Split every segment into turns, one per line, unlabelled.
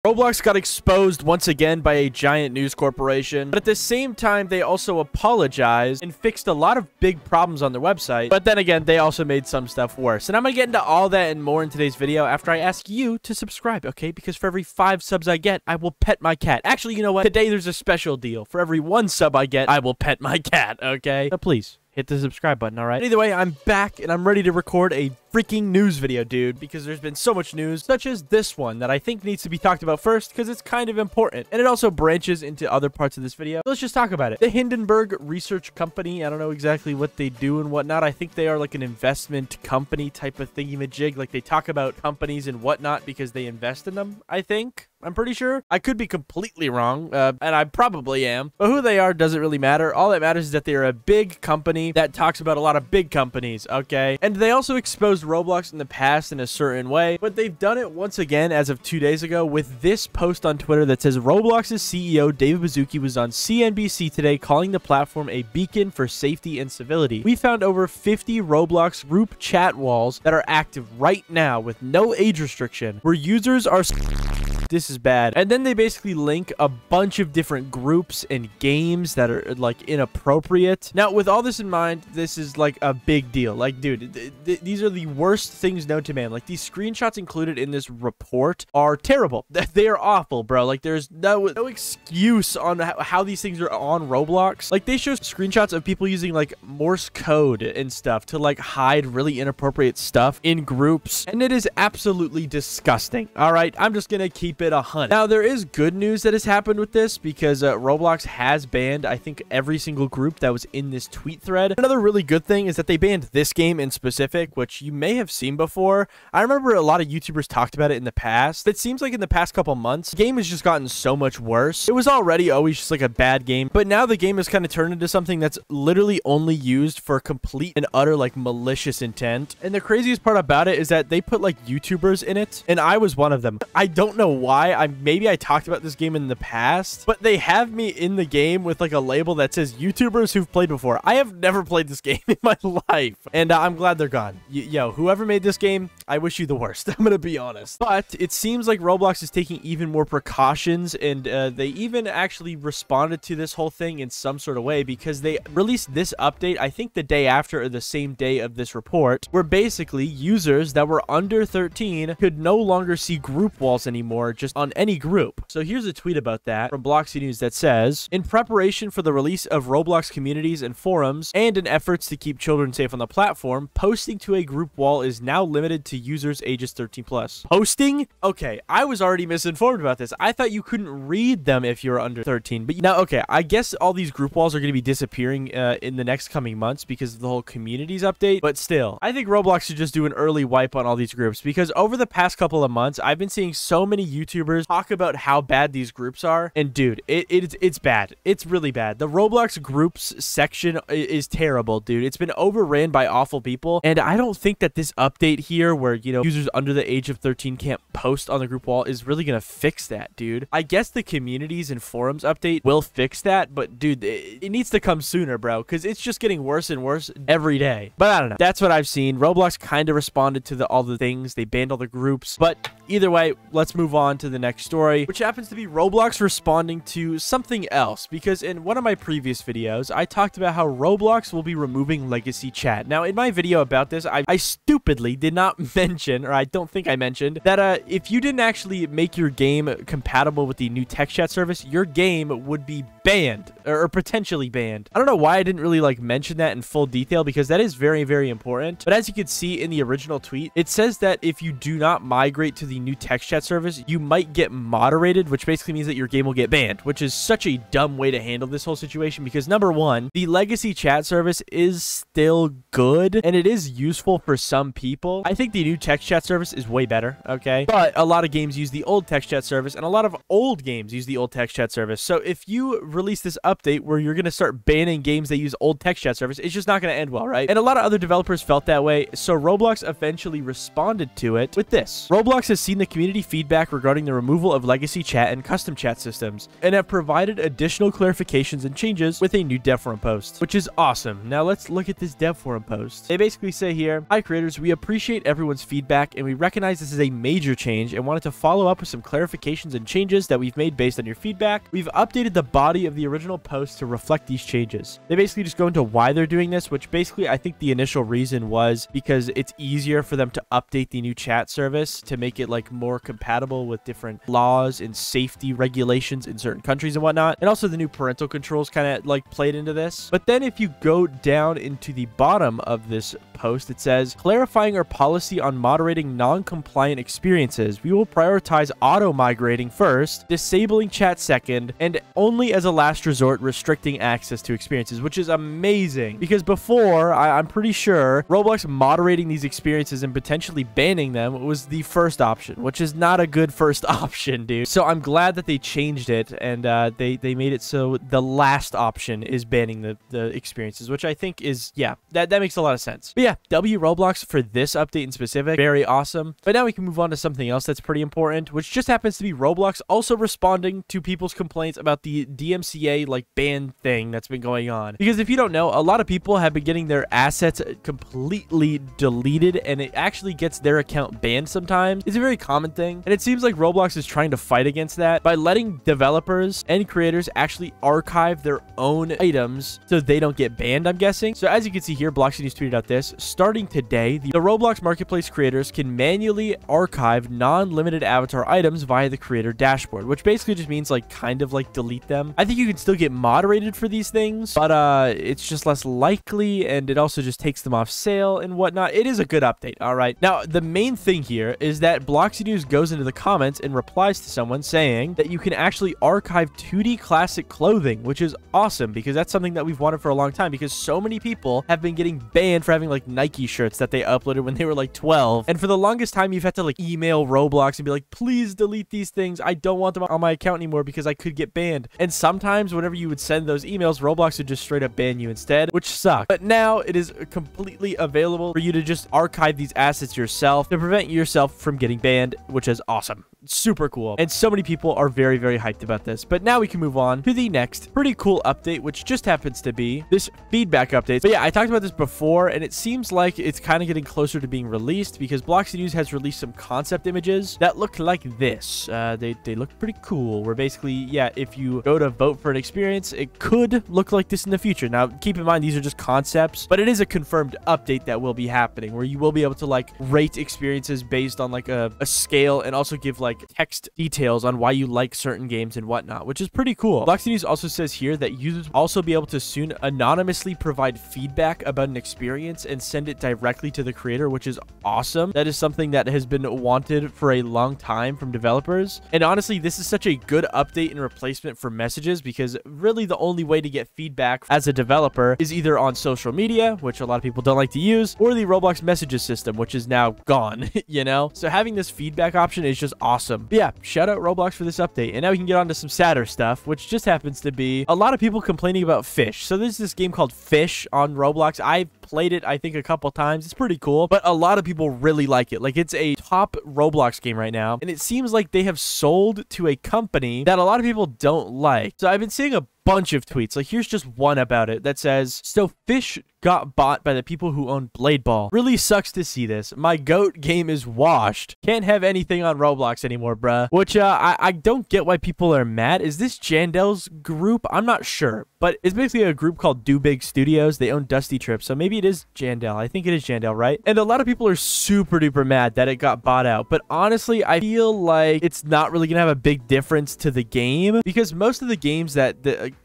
Roblox got exposed once again by a giant news corporation, but at the same time, they also apologized and fixed a lot of big problems on their website. But then again, they also made some stuff worse. And I'm going to get into all that and more in today's video after I ask you to subscribe, okay? Because for every 5 subs I get, I will pet my cat. Actually, you know what? Today, there's a special deal. For every 1 sub I get, I will pet my cat, okay? So please, hit the subscribe button, all right? Either way, I'm back, and I'm ready to record a freaking news video, dude, because there's been so much news, such as this one, that I think needs to be talked about first, because it's kind of important, and it also branches into other parts of this video. So let's just talk about it. The Hindenburg Research Company, I don't know exactly what they do and whatnot. I think they are like an investment company type of thingy-majig. Like, they talk about companies and whatnot because they invest in them, I think. I'm pretty sure. I could be completely wrong, and I probably am. But who they are doesn't really matter. All that matters is that they are a big company that talks about a lot of big companies, okay? And they also exposed Roblox in the past in a certain way, but they've done it once again as of 2 days ago with this post on Twitter that says, Roblox's CEO, David Baszucki, was on CNBC today calling the platform a beacon for safety and civility. We found over 50 Roblox group chat walls that are active right now with no age restriction, where users are... This is bad. And then they basically link a bunch of different groups and games that are like inappropriate. Now, with all this in mind, this is like a big deal. Like, dude, these are the worst things known to man. Like, these screenshots included in this report are terrible. They are awful, bro. Like, there's no excuse on how these things are on Roblox. Like, they show screenshots of people using like Morse code and stuff to like hide really inappropriate stuff in groups. And it is absolutely disgusting. All right, I'm just gonna keep it 100. Now, there is good news that has happened with this because Roblox has banned, I think, every single group that was in this tweet thread. Another really good thing is that they banned this game in specific, which you may have seen before. I remember a lot of YouTubers talked about it in the past. It seems like in the past couple months, the game has just gotten so much worse. It was already always just like a bad game, but now the game has kind of turned into something that's literally only used for complete and utter like malicious intent. And the craziest part about it is that they put like YouTubers in it, and I was one of them. I don't know why. Maybe I talked about this game in the past, but they have me in the game with like a label that says YouTubers who've played before. I have never played this game in my life, and I'm glad they're gone. Yo, whoever made this game, I wish you the worst. I'm gonna be honest. But it seems like Roblox is taking even more precautions, and they even actually responded to this whole thing in some sort of way because they released this update, I think the day after or the same day of this report, where basically users that were under 13 could no longer see group walls anymore just on any group. So here's a tweet about that from Bloxy News that says, in preparation for the release of Roblox communities and forums and in efforts to keep children safe on the platform, posting to a group wall is now limited to users ages 13 plus. Posting? Okay, I was already misinformed about this. I thought you couldn't read them if you were under 13. But now, okay, I guess all these group walls are going to be disappearing in the next coming months because of the whole communities update. But still, I think Roblox should just do an early wipe on all these groups because over the past couple of months, I've been seeing so many YouTubers talk about how bad these groups are, and dude, it's bad. It's really bad. The Roblox groups section is terrible, dude. It's been overran by awful people, and I don't think that this update here where, you know, users under the age of 13 can't post on the group wall is really gonna fix that, dude. I guess the communities and forums update will fix that, but dude, it needs to come sooner, bro, because it's just getting worse and worse every day. But I don't know. That's what I've seen. Roblox kind of responded to all the things. They banned all the groups, but either way, let's move on to the next story, which happens to be Roblox responding to something else, because in one of my previous videos, I talked about how Roblox will be removing legacy chat. Now, in my video about this, I stupidly did not mention, or I don't think I mentioned, that if you didn't actually make your game compatible with the new text chat service, your game would be banned, or potentially banned. I don't know why I didn't really like mention that in full detail, because that is very, very important. But as you can see in the original tweet, it says that if you do not migrate to the new text chat service, you might get moderated, which basically means that your game will get banned, which is such a dumb way to handle this whole situation because number one, the legacy chat service is still good and it is useful for some people. I think the new text chat service is way better, okay? But a lot of games use the old text chat service and a lot of old games use the old text chat service. So if you release this update where you're going to start banning games that use old text chat service, it's just not going to end well, right? And a lot of other developers felt that way, so Roblox eventually responded to it with this. Roblox has seen the community feedback regarding the removal of legacy chat and custom chat systems, and have provided additional clarifications and changes with a new dev forum post, which is awesome. Now let's look at this dev forum post. They basically say here, "Hi creators, we appreciate everyone's feedback, and we recognize this is a major change and wanted to follow up with some clarifications and changes that we've made based on your feedback. We've updated the body of the original post to reflect these changes." They basically just go into why they're doing this, which basically I think the initial reason was because it's easier for them to update the new chat service to make it like more compatible with different laws and safety regulations in certain countries and whatnot. And also the new parental controls kind of like played into this. But then if you go down into the bottom of this post, it says, "Clarifying our policy on moderating non-compliant experiences. We will prioritize auto-migrating first, disabling chat second, and only as a last resort restricting access to experiences," which is amazing. Because before, I'm pretty sure Roblox moderating these experiences and potentially banning them was the first option, which is not a good first option, dude. So I'm glad that they changed it and they made it so the last option is banning the experiences, which I think is, yeah, that makes a lot of sense. But yeah, W Roblox for this update in specific, very awesome. But now we can move on to something else that's pretty important, which just happens to be Roblox also responding to people's complaints about the DMCA like ban thing that's been going on. Because if you don't know, a lot of people have been getting their assets completely deleted, and it actually gets their account banned sometimes. It's a very common thing, and it seems like Roblox is trying to fight against that by letting developers and creators actually archive their own items so they don't get banned, I'm guessing. So as you can see here, Bloxy News tweeted out this: "Starting today, the Roblox Marketplace creators can manually archive non-limited avatar items via the creator dashboard," which basically just means like kind of like delete them. I think you can still get moderated for these things, but it's just less likely, and it also just takes them off sale and whatnot. It is a good update, all right? Now, the main thing here is that Bloxy News goes into the comments and replies to someone saying that you can actually archive 2D classic clothing, which is awesome because that's something that we've wanted for a long time, because so many people have been getting banned for having like Nike shirts that they uploaded when they were like 12. And for the longest time, you've had to like email Roblox and be like, "Please delete these things. I don't want them on my account anymore because I could get banned." And sometimes whenever you would send those emails, Roblox would just straight up ban you instead, which sucks. But now it is completely available for you to just archive these assets yourself to prevent yourself from getting banned, which is awesome. Super cool. And so many people are very, very hyped about this. But now we can move on to the next pretty cool update, which just happens to be this feedback update. But yeah, I talked about this before, and it seems like it's kind of getting closer to being released because Bloxy News has released some concept images that look like this. They look pretty cool. Where basically, yeah, if you go to vote for an experience, it could look like this in the future. Now, keep in mind, these are just concepts, but it is a confirmed update that will be happening where you will be able to like rate experiences based on like a scale, and also give like text details on why you like certain games and whatnot, which is pretty cool. Bloxy News also says here that users will also be able to soon anonymously provide feedback about an experience and send it directly to the creator, which is awesome. That is something that has been wanted for a long time from developers. And honestly, this is such a good update and replacement for messages, because really the only way to get feedback as a developer is either on social media, which a lot of people don't like to use, or the Roblox messages system, which is now gone, you know? So having this feedback option is just awesome. But yeah, shout out Roblox for this update. And now we can get on to some sadder stuff, which just happens to be a lot of people complaining about Fisch. So there's this game called Fisch on Roblox. I've played it, I think, a couple times. It's pretty cool, but a lot of people really like it. Like, it's a top Roblox game right now, and it seems like they have sold to a company that a lot of people don't like. So I've been seeing a bunch of tweets. Like, here's just one about it that says, "So Fisch got bought by the people who own Blade Ball. Really sucks to see this. My GOAT game is washed. Can't have anything on Roblox anymore, bruh." Which, I don't get why people are mad. Is this Jandel's group? I'm not sure, but it's basically a group called Do Big Studios. They own Dusty Trip, so maybe it is Jandel. I think it is Jandel, right? And a lot of people are super duper mad that it got bought out, but honestly, I feel like it's not really gonna have a big difference to the game, because most of the games that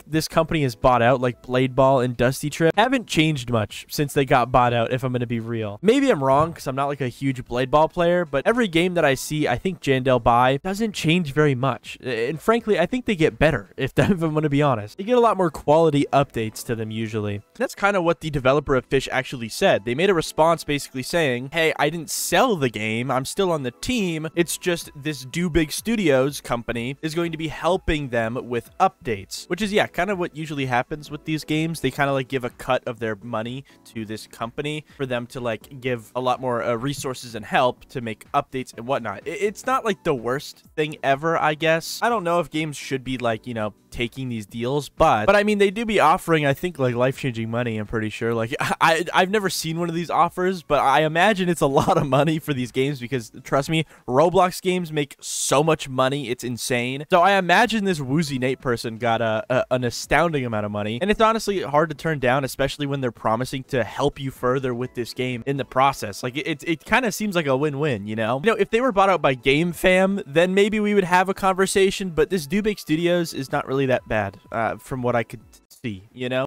this company has bought out, like Blade Ball and Dusty Trip, haven't changed changed much since they got bought out, if I'm going to be real. Maybe I'm wrong because I'm not like a huge Blade Ball player, but every game that I see, I think Jandel buy doesn't change very much. And frankly, I think they get better, if I'm going to be honest. They get a lot more quality updates to them usually. That's kind of what the developer of Fisch actually said. They made a response basically saying, hey, I didn't sell the game. I'm still on the team. It's just this Do Big Studios company is going to be helping them with updates, which is, yeah, kind of what usually happens with these games. They kind of like give a cut of their money to this company for them to like give a lot more resources and help to make updates and whatnot. It's not like the worst thing ever, I guess. I don't know if games should be like, you know, taking these deals, but I mean, they do be offering, I think, like life-changing money. I'm pretty sure. Like I've never seen one of these offers, but I imagine it's a lot of money for these games because trust me, Roblox games make so much money, it's insane. So I imagine this Woozy Nate person got an astounding amount of money, and it's honestly hard to turn down, especially when they're promising to help you further with this game in the process. Like it kind of seems like a win-win, you know? If they were bought out by Game Fam, then maybe we would have a conversation, but this Do Big Studios is not really that bad from what I could see, you know?